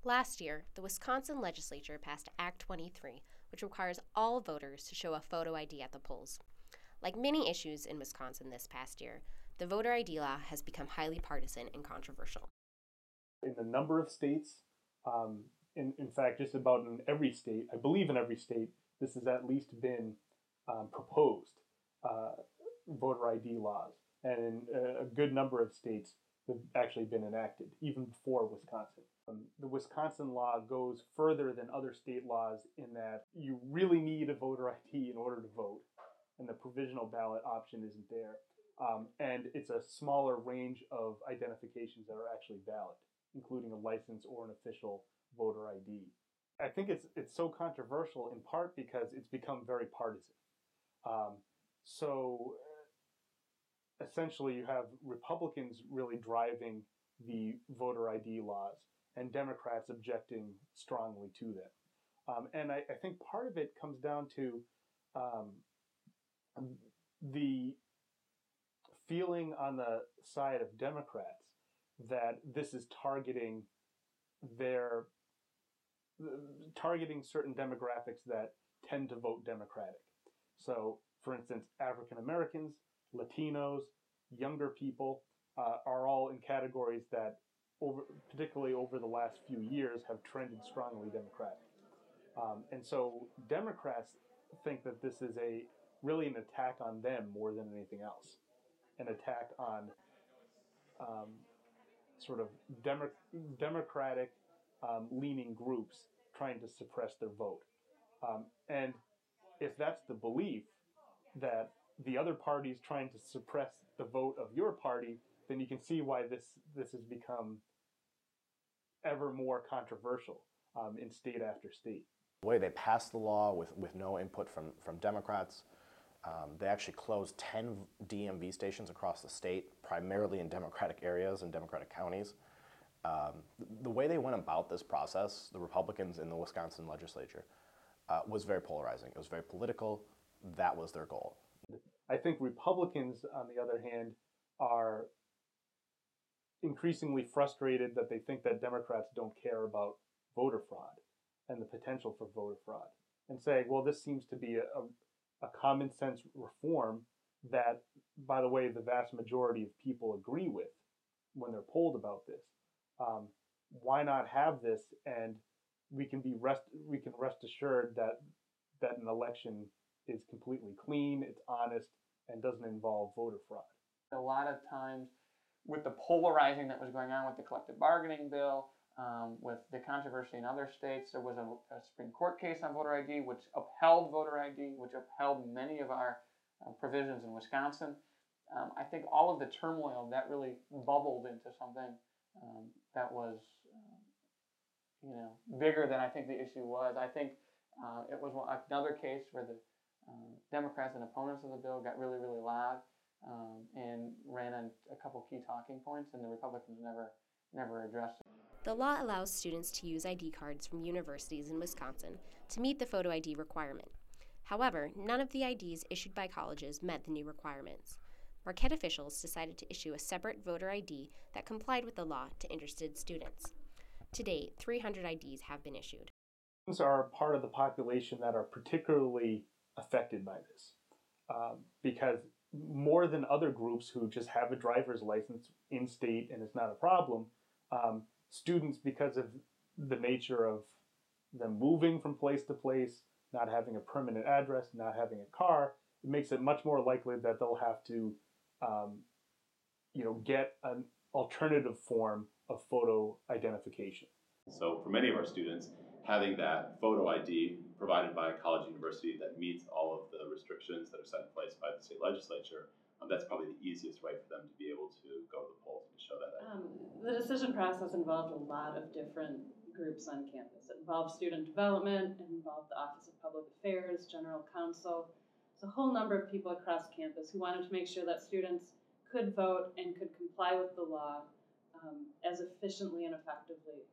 Last year, the Wisconsin legislature passed Act 23, which requires all voters to show a photo ID at the polls. Like many issues in Wisconsin this past year, the voter ID law has become highly partisan and controversial. In a number of states, in fact, just about in every state, I believe in every state, this has at least been proposed, voter ID laws. And in a good number of states, have actually been enacted, even before Wisconsin. The Wisconsin law goes further than other state laws in that you really need a voter ID in order to vote, and the provisional ballot option isn't there. And it's a smaller range of identifications that are actually valid, including a license or an official voter ID. I think it's so controversial in part because it's become very partisan. So essentially, you have Republicans really driving the voter ID laws and Democrats objecting strongly to them. And I think part of it comes down to the feeling on the side of Democrats that this is targeting certain demographics that tend to vote Democratic. So, for instance, African Americans, Latinos, younger people are all in categories that, particularly over the last few years, have trended strongly Democratic. And so Democrats think that this is really an attack on them more than anything else, an attack on sort of democratic leaning groups trying to suppress their vote. And if that's the belief that the other party is trying to suppress the vote of your party, then you can see why this has become ever more controversial in state after state. The way they passed the law with no input from Democrats, they actually closed 10 DMV stations across the state, primarily in Democratic areas and Democratic counties. The way they went about this process, the Republicans in the Wisconsin legislature, was very polarizing. It was very political. That was their goal. I think Republicans, on the other hand, are increasingly frustrated that they think that Democrats don't care about voter fraud and the potential for voter fraud, and saying, well, this seems to be a common sense reform that, by the way, the vast majority of people agree with when they're polled about this. Why not have this, and we can rest assured that an election is completely clean, it's honest, and doesn't involve voter fraud. A lot of times, with the polarizing that was going on with the collective bargaining bill, with the controversy in other states, there was a Supreme Court case on voter ID which upheld voter ID, which upheld many of our provisions in Wisconsin. I think all of the turmoil that really bubbled into something that was, bigger than I think the issue was. I think it was another case where the Democrats and opponents of the bill got really, really loud and ran on a couple key talking points, and the Republicans never addressed it. The law allows students to use ID cards from universities in Wisconsin to meet the photo ID requirement. However, none of the IDs issued by colleges met the new requirements. Marquette officials decided to issue a separate voter ID that complied with the law to interested students. To date, 300 IDs have been issued. Students are part of the population that are particularly affected by this because more than other groups who just have a driver's license in state and it's not a problem, students, because of the nature of them moving from place to place, not having a permanent address, not having a car, it makes it much more likely that they'll have to get an alternative form of photo identification. So for many of our students, having that photo ID provided by a college university that meets all of the restrictions that are set in place by the state legislature, that's probably the easiest way for them to be able to go to the polls and show that ID. The decision process involved a lot of different groups on campus. It involved student development, it involved the Office of Public Affairs, General Counsel. It's a whole number of people across campus who wanted to make sure that students could vote and could comply with the law as efficiently and effectively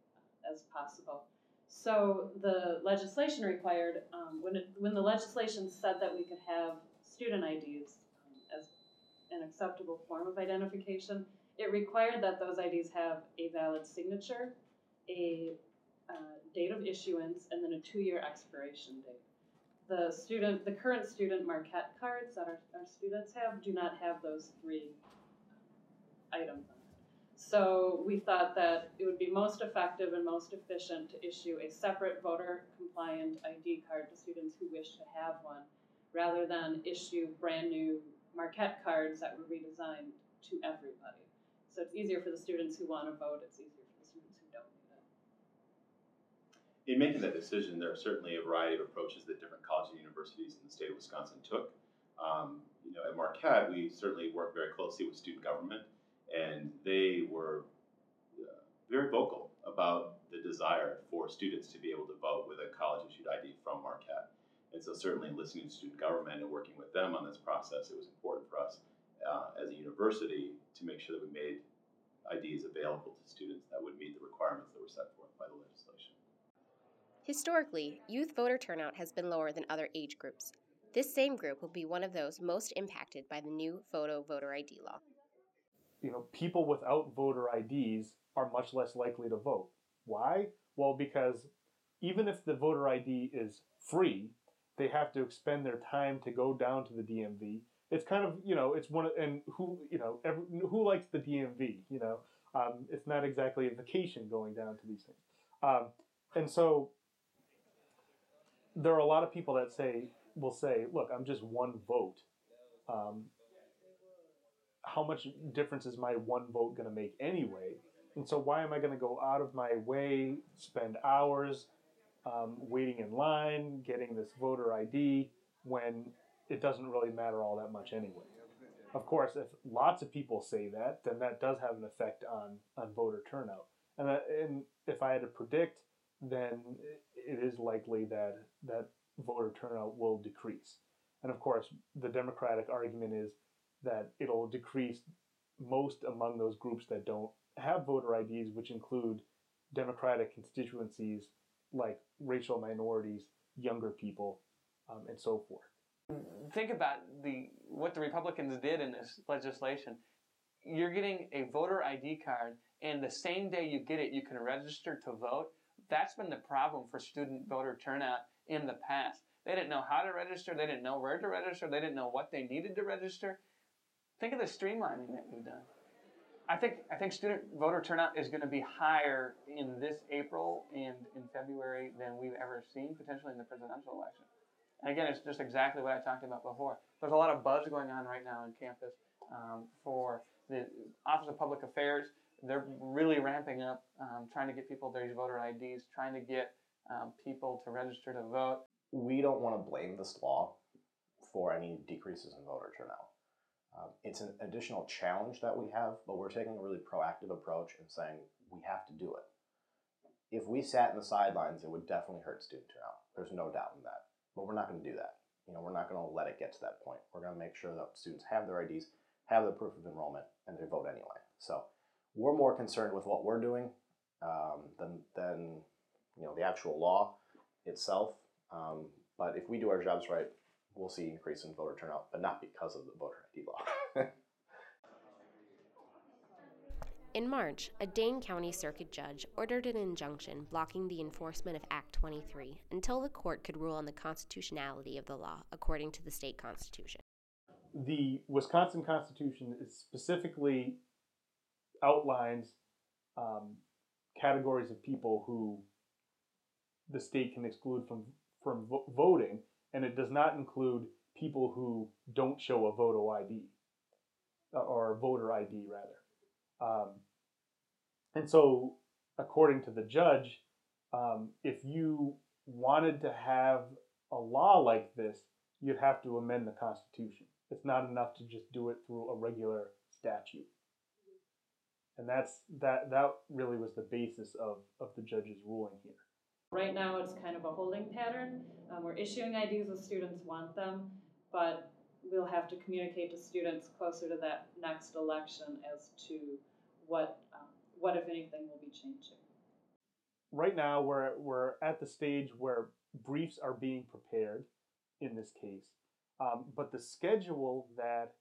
as possible. So the legislation required, when the legislation said that we could have student IDs as an acceptable form of identification, it required that those IDs have a valid signature, a date of issuance, and then a 2-year expiration date. The current student Marquette cards that our students have do not have those 3 items on it. So we thought that it would be most effective and most efficient to issue a separate voter-compliant ID card to students who wish to have one, rather than issue brand new Marquette cards that were redesigned to everybody. So it's easier for the students who want to vote, it's easier for the students who don't need it. In making that decision, there are certainly a variety of approaches that different colleges and universities in the state of Wisconsin took. At Marquette, we certainly worked very closely with student government, and they were very vocal about the desire for students to be able to vote with a college-issued ID from Marquette. And so certainly listening to student government and working with them on this process, it was important for us as a university to make sure that we made IDs available to students that would meet the requirements that were set forth by the legislation. Historically, youth voter turnout has been lower than other age groups. This same group will be one of those most impacted by the new photo voter ID law. People without voter IDs are much less likely to vote. Why? Well, because even if the voter ID is free, they have to expend their time to go down to the DMV. It's kind of, it's one of, and who likes the DMV? It's not exactly a vacation going down to these things. And so there are a lot of people that will say, look, I'm just one vote. How much difference is my one vote going to make anyway? And so why am I going to go out of my way, spend hours waiting in line, getting this voter ID when it doesn't really matter all that much anyway? Of course, if lots of people say that, then that does have an effect on voter turnout. And if I had to predict, then it is likely that voter turnout will decrease. And of course, the Democratic argument is that it'll decrease most among those groups that don't have voter IDs, which include Democratic constituencies like racial minorities, younger people, and so forth. Think about what the Republicans did in this legislation. You're getting a voter ID card, and the same day you get it, you can register to vote. That's been the problem for student voter turnout in the past. They didn't know how to register. They didn't know where to register. They didn't know what they needed to register. Think of the streamlining that we've done. I think student voter turnout is going to be higher in this April and in February than we've ever seen, potentially in the presidential election. And again, it's just exactly what I talked about before. There's a lot of buzz going on right now on campus for the Office of Public Affairs. They're really ramping up, trying to get people these voter IDs, trying to get people to register to vote. We don't want to blame this law for any decreases in voter turnout. It's an additional challenge that we have, but we're taking a really proactive approach and saying we have to do it. If we sat in the sidelines, it would definitely hurt student turnout. There's no doubt in that. But we're not going to do that. We're not going to let it get to that point. We're going to make sure that students have their IDs, have their proof of enrollment, and they vote anyway. So we're more concerned with what we're doing than the actual law itself. But if we do our jobs right, we'll see an increase in voter turnout, but not because of the voter ID law. In March, a Dane County Circuit judge ordered an injunction blocking the enforcement of Act 23 until the court could rule on the constitutionality of the law according to the state constitution. The Wisconsin Constitution specifically outlines categories of people who the state can exclude from voting, and it does not include people who don't show a voter ID, or voter ID rather. And so, according to the judge, if you wanted to have a law like this, you'd have to amend the Constitution. It's not enough to just do it through a regular statute. And that really was the basis of the judge's ruling here. Right now, it's kind of a holding pattern. We're issuing IDs as students want them, but we'll have to communicate to students closer to that next election as to what if anything, will be changing. Right now, we're at the stage where briefs are being prepared in this case, but the schedule that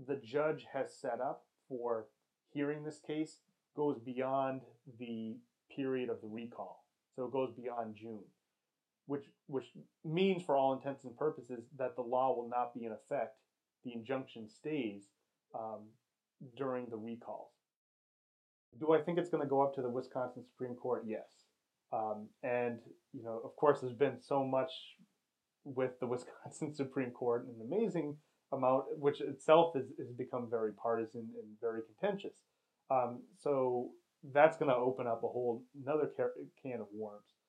the judge has set up for hearing this case goes beyond the period of the recall. so it goes beyond June, which means for all intents and purposes that the law will not be in effect. The injunction stays during the recalls. Do I think it's going to go up to the Wisconsin Supreme Court? Yes. And of course, there's been so much with the Wisconsin Supreme Court, an amazing amount, which itself has become very partisan and very contentious. So that's going to open up a whole another can of worms.